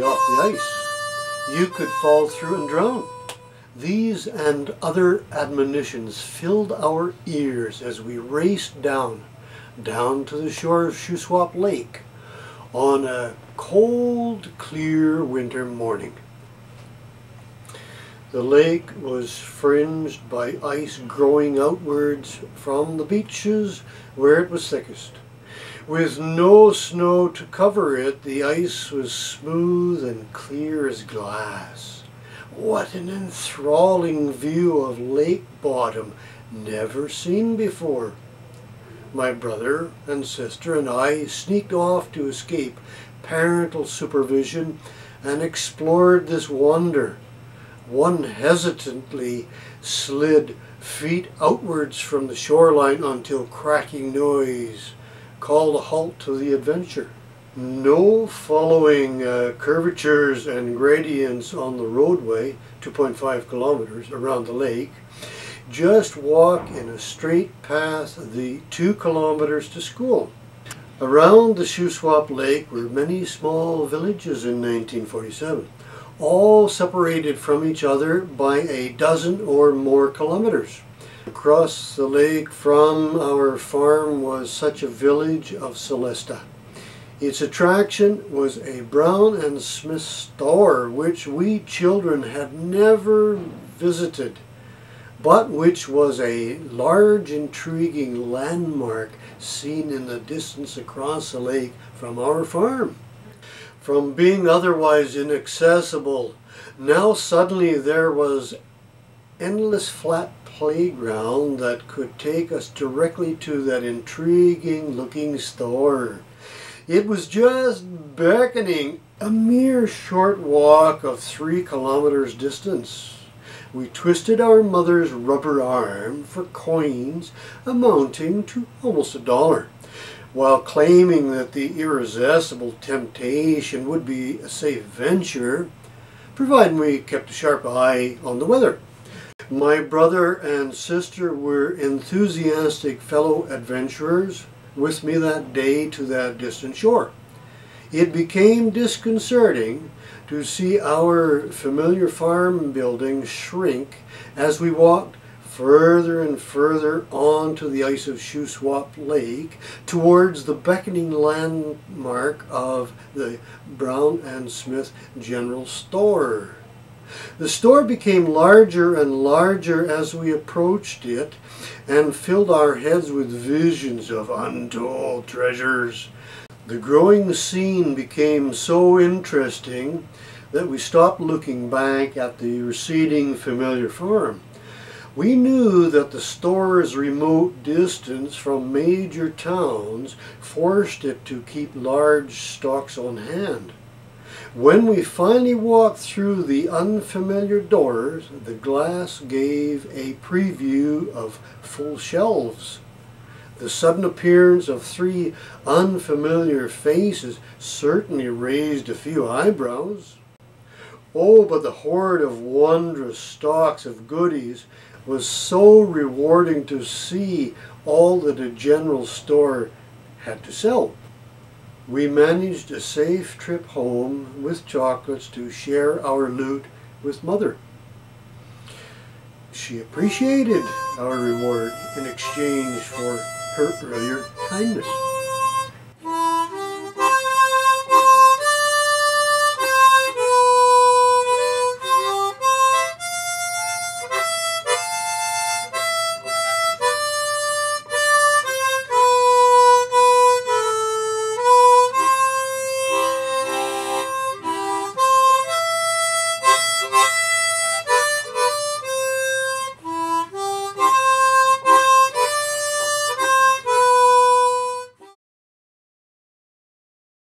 quickly off the ice. You could fall through and drown. These and other admonitions filled our ears as we raced down to the shore of Shuswap Lake on a cold, clear winter morning. The lake was fringed by ice growing outwards from the beaches where it was thickest. With no snow to cover it, the ice was smooth and clear as glass. What an enthralling view of lake bottom, never seen before. My brother and sister and I sneaked off to escape parental supervision and explored this wonder. One hesitantly slid feet outwards from the shoreline until cracking noise called a halt to the adventure. No following curvatures and gradients on the roadway, 2.5 kilometers around the lake. Just walk in a straight path the 2 kilometers to school. Around the Shuswap Lake were many small villages in 1947, all separated from each other by a dozen or more kilometers. Across the lake from our farm was such a village of Celesta. Its attraction was a Brown and Smith store, which we children had never visited, but which was a large, intriguing landmark seen in the distance across the lake from our farm. From being otherwise inaccessible, now suddenly there was endless flat playground that could take us directly to that intriguing looking store. It was just beckoning, a mere short walk of 3 kilometers distance. We twisted our mother's rubber arm for coins amounting to almost $1, while claiming that the irresistible temptation would be a safe venture, provided we kept a sharp eye on the weather. My brother and sister were enthusiastic fellow adventurers with me that day to that distant shore. It became disconcerting to see our familiar farm building shrink as we walked further and further onto the ice of Shuswap Lake towards the beckoning landmark of the Brown and Smith General Store. The store became larger and larger as we approached it and filled our heads with visions of untold treasures. The growing scene became so interesting that we stopped looking back at the receding familiar farm. We knew that the store's remote distance from major towns forced it to keep large stocks on hand. When we finally walked through the unfamiliar doors, the glass gave a preview of full shelves. The sudden appearance of 3 unfamiliar faces certainly raised a few eyebrows. Oh, but the horde of wondrous stocks of goodies was so rewarding to see all that a general store had to sell. We managed a safe trip home with chocolates to share our loot with Mother. She appreciated our reward in exchange for her earlier kindness.